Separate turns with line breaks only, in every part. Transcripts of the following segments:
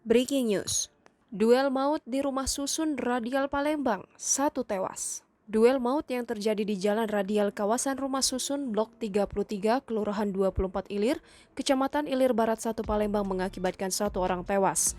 Breaking news. Duel maut di rumah susun Radial Palembang, 1 tewas. Duel maut yang terjadi di Jalan Radial kawasan Rumah Susun Blok 33, Kelurahan 24 Ilir, Kecamatan Ilir Barat 1 Palembang mengakibatkan 1 orang tewas.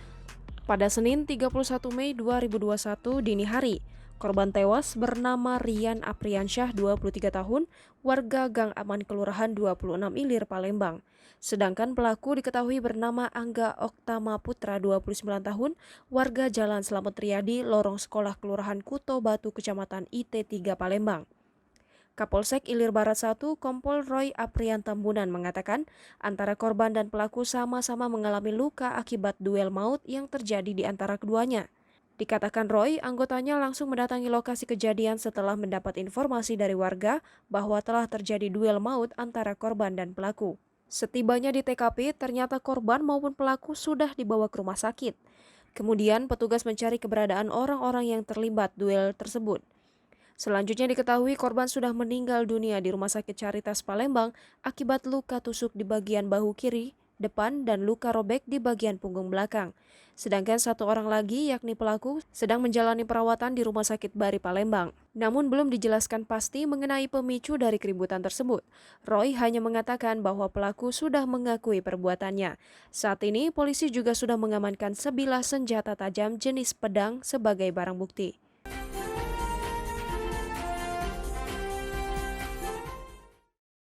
Pada Senin 31 Mei 2021 dini hari, korban tewas bernama Rian Apriansyah 23 tahun, warga Gang Aman Kelurahan 26 Ilir Palembang. Sedangkan pelaku diketahui bernama Angga Oktama Putra 29 tahun, warga Jalan Slamet Riyadi, Lorong Sekolah Kelurahan Kuto Batu Kecamatan IT3 Palembang. Kapolsek Ilir Barat 1, Kompol Roy Aprian Tambunan mengatakan antara korban dan pelaku sama-sama mengalami luka akibat duel maut yang terjadi di antara keduanya. Dikatakan Roy, anggotanya langsung mendatangi lokasi kejadian setelah mendapat informasi dari warga bahwa telah terjadi duel maut antara korban dan pelaku. Setibanya di TKP, ternyata korban maupun pelaku sudah dibawa ke rumah sakit. Kemudian petugas mencari keberadaan orang-orang yang terlibat duel tersebut. Selanjutnya diketahui korban sudah meninggal dunia di Rumah Sakit Caritas Palembang akibat luka tusuk di bagian bahu kiri, depan, dan luka robek di bagian punggung belakang. Sedangkan 1 orang lagi, yakni pelaku, sedang menjalani perawatan di Rumah Sakit Bari Palembang. Namun belum dijelaskan pasti mengenai pemicu dari keributan tersebut. Roy hanya mengatakan bahwa pelaku sudah mengakui perbuatannya. Saat ini, polisi juga sudah mengamankan sebilah senjata tajam jenis pedang sebagai barang bukti.